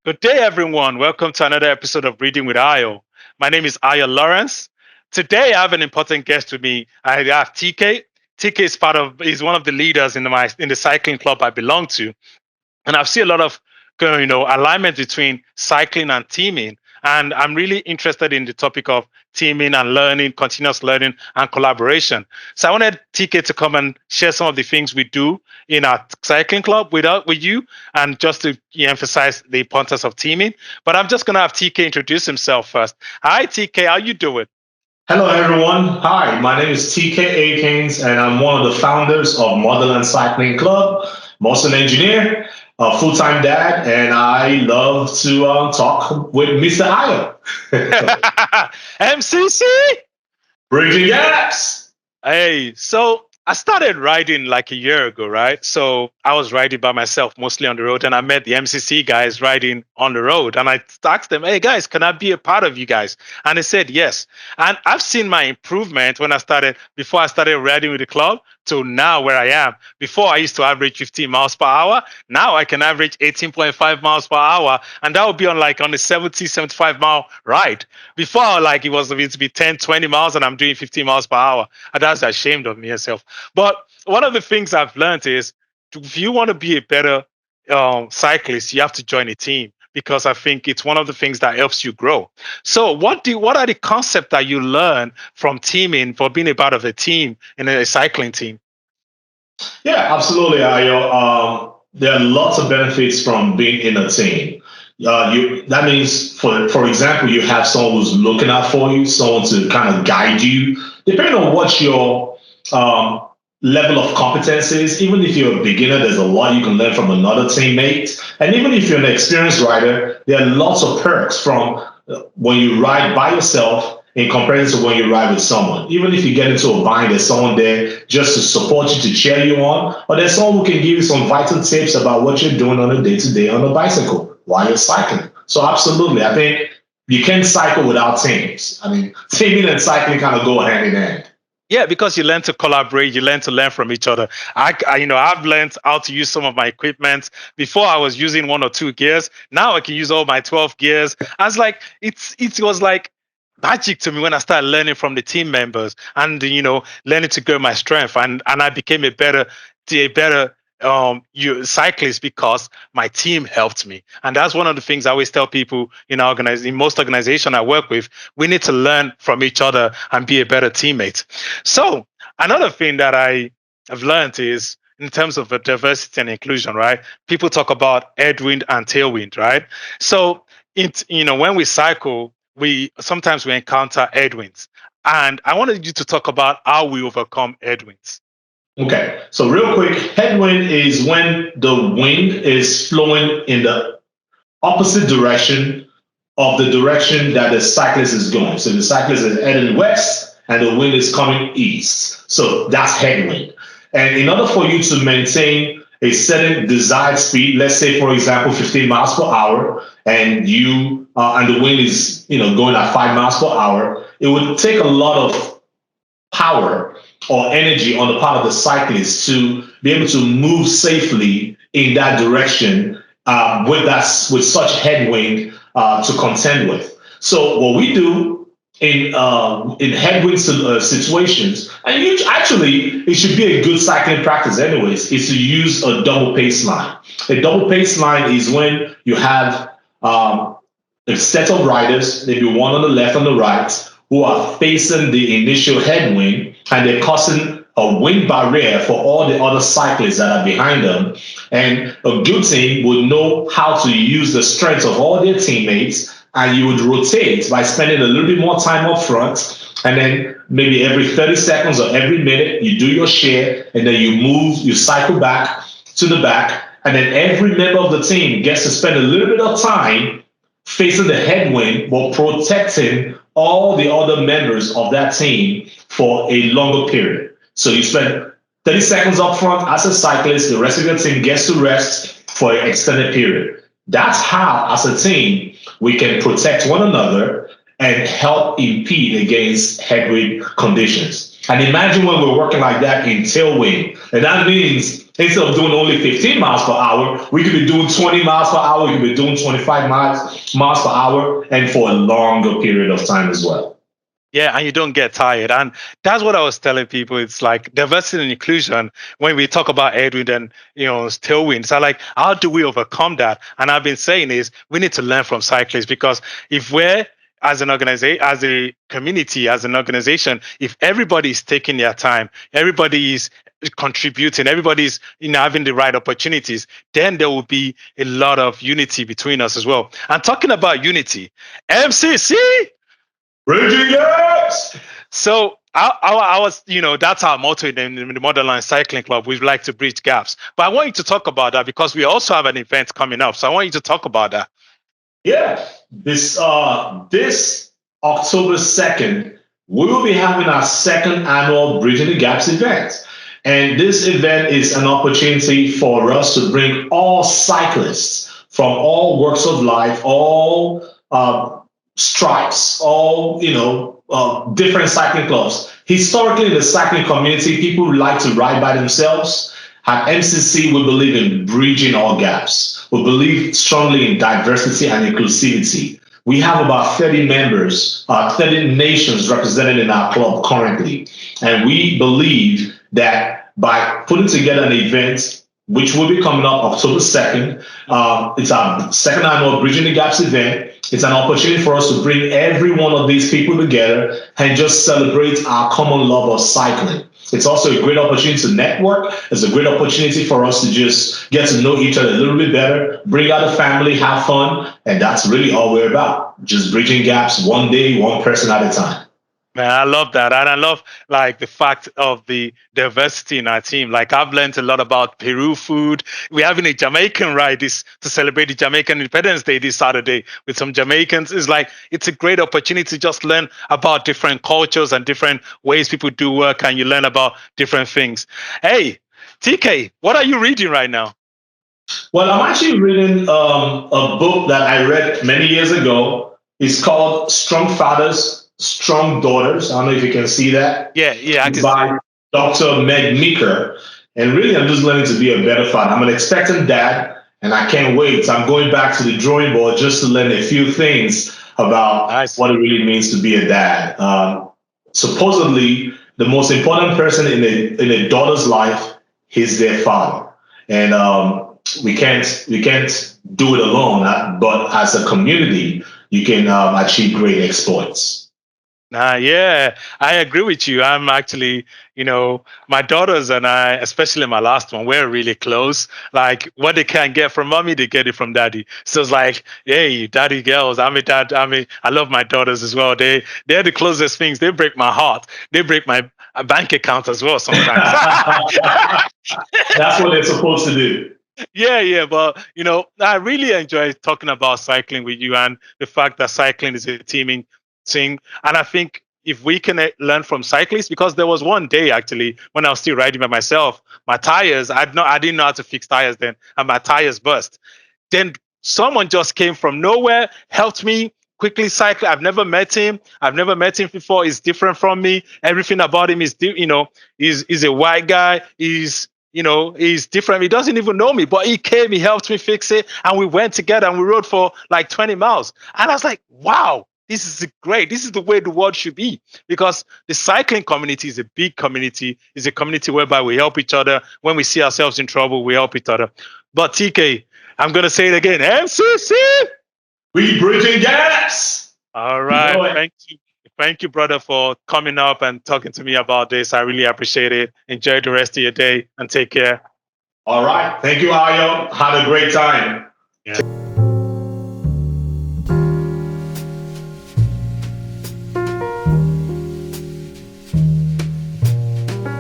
Good day, everyone. Welcome to another episode of Reading with Ayo. My name is Ayo Lawrence. Today, I have an important guest with me. I have TK. TK is one of the leaders in the cycling club I belong to, and I've seen a lot of alignment between cycling and teaming. And I'm really interested in the topic of teaming and learning, continuous learning and collaboration. So I wanted TK to come and share some of the things we do in our cycling club with you, and just to emphasize the importance of teaming. But I'm just going to have TK introduce himself first. Hi, TK. How you doing? Hello, everyone. Hi, my name is TK Akins, and I'm one of the founders of Motherland Cycling Club. I'm also an engineer, a full-time dad, and I love to talk with Mr. Ayo. MCC? Bridging gaps. Hey, so I started riding like a year ago, right? So I was riding by myself, mostly on the road, and I met the MCC guys riding on the road. And I asked them, hey guys, can I be a part of you guys? And they said yes. And I've seen my improvement before I started riding with the club to now where I am. Before I used to average 15 miles per hour. Now I can average 18.5 miles per hour. And that would be on a 70, 75 mile ride. Before, like it was to be 10, 20 miles and I'm doing 15 miles per hour. And that's ashamed of myself. But one of the things I've learned is if you want to be a better cyclist, you have to join a team, because I think it's one of the things that helps you grow. So what are the concepts that you learn from teaming, for being a part of a team in a cycling team? Yeah, absolutely, Ayo. There are lots of benefits from being in a team. That means, for example, you have someone who's looking out for you, someone to kind of guide you, depending on what your level of competence is. Even if you're a beginner, there's a lot you can learn from another teammate. And even if you're an experienced rider, there are lots of perks from when you ride by yourself in comparison to when you ride with someone. Even if you get into a bind, there's someone there just to support you, to cheer you on, or there's someone who can give you some vital tips about what you're doing on a day-to-day on a bicycle while you're cycling. So absolutely, I think you can't cycle without teams. I mean, teaming and cycling kind of go hand in hand. Yeah, because you learn to collaborate, you learn from each other. I've learned how to use some of my equipment. Before I was using one or two gears. Now I can use all my 12 gears. I was like, it was like magic to me when I started learning from the team members, and learning to grow my strength, and I became a better cyclist because my team helped me. And that's one of the things I always tell people in most organization I work with. We need to learn from each other and be a better teammate. So another thing that I have learned is, in terms of diversity and inclusion, right? People talk about headwind and tailwind, right? So when we cycle, we sometimes encounter headwinds, and I wanted you to talk about how we overcome headwinds. Okay, so real quick, headwind is when the wind is flowing in the opposite direction of the direction that the cyclist is going. So the cyclist is heading west and the wind is coming east. So that's headwind. And in order for you to maintain a certain desired speed, let's say, for example, 15 miles per hour, and and the wind is going at 5 miles per hour, it would take a lot of power or energy on the part of the cyclist to be able to move safely in that direction with such headwind to contend with. So what we do in headwind situations, and it should be a good cycling practice anyways, is to use a double pace line. A double pace line is when you have a set of riders, maybe one on the left and the right, who are facing the initial headwind, and they're causing a wind barrier for all the other cyclists that are behind them. And a good team would know how to use the strength of all their teammates, and you would rotate by spending a little bit more time up front, and then maybe every 30 seconds or every minute you do your share, and then you cycle back to the back, and then every member of the team gets to spend a little bit of time facing the headwind while protecting all the other members of that team for a longer period. So you spend 30 seconds up front as a cyclist, the rest of your team gets to rest for an extended period. That's how, as a team, we can protect one another and help impede against headwind conditions. And imagine when we're working like that in tailwind. And that means instead of doing only 15 miles per hour, we could be doing 20 miles per hour, we could be doing 25 miles per hour, and for a longer period of time as well. Yeah, and you don't get tired. And that's what I was telling people. It's like diversity and inclusion. When we talk about headwind and tailwind, so like, how do we overcome that? And I've been saying is we need to learn from cyclists, because if we're as an organization, as a community, as an organization, if everybody is taking their time, everybody is contributing, everybody's having the right opportunities, then there will be a lot of unity between us as well. And talking about unity, MCC. Bridging gaps. So I was, that's our motto in the Motherland Cycling Club. We like to bridge gaps. But I want you to talk about that because we also have an event coming up. So I want you to talk about that. Yeah, this October 2nd, we will be having our second annual Bridging the Gaps event. And this event is an opportunity for us to bring all cyclists from all walks of life, all stripes, all different cycling clubs. Historically, in the cycling community, people like to ride by themselves. At MCC, we believe in bridging all gaps. We believe strongly in diversity and inclusivity. We have about 30 members, 30 nations represented in our club currently. And we believe that by putting together an event, which will be coming up October 2nd, it's our second annual Bridging the Gaps event. It's an opportunity for us to bring every one of these people together and just celebrate our common love of cycling. It's also a great opportunity to network. It's a great opportunity for us to just get to know each other a little bit better, bring out the family, have fun. And that's really all we're about. Just bridging gaps one day, one person at a time. Man, I love that. And I love like the fact of the diversity in our team. Like I've learned a lot about Peru food. We're having a Jamaican ride to celebrate the Jamaican Independence Day this Saturday with some Jamaicans. It's a great opportunity to just learn about different cultures and different ways people do work, and you learn about different things. Hey, TK, what are you reading right now? Well, I'm actually reading a book that I read many years ago. It's called Strong Fathers, Strong Daughters. I don't know if you can see that. Yeah, I can by see. Dr. Meg Meeker. And really, I'm just learning to be a better father. I'm an expectant dad, and I can't wait. I'm going back to the drawing board just to learn a few things about what it really means to be a dad. Supposedly, the most important person in a daughter's life is their father, and we can't do it alone. But as a community, you can achieve great exploits. Yeah, I agree with you. I'm actually, my daughters and I, especially my last one, we're really close. Like what they can't get from mommy, they get it from daddy. So it's like, hey, daddy girls, I'm a dad. I love my daughters as well. They're the closest things. They break my heart. They break my bank account as well sometimes. That's what they're supposed to do. Yeah, but I really enjoy talking about cycling with you, and the fact that cycling is a teaming thing. And I think if we can learn from cyclists, because there was one day actually when I was still riding by myself, my tires, I didn't know how to fix tires then, and my tires burst. Then someone just came from nowhere, helped me quickly cycle. I've never met him before. He's different from me. Everything about him is he's a white guy. He's different. He doesn't even know me, but he came, he helped me fix it, and we went together and we rode for like 20 miles. And I was like, wow, this is great. This is the way the world should be, because the cycling community is a big community. It's a community whereby we help each other. When we see ourselves in trouble, we help each other. But TK, I'm going to say it again. MCC! We bridging gaps! All right. Thank you. Thank you, brother, for coming up and talking to me about this. I really appreciate it. Enjoy the rest of your day and take care. All right. Thank you, Ayo. Had a great time. Yeah.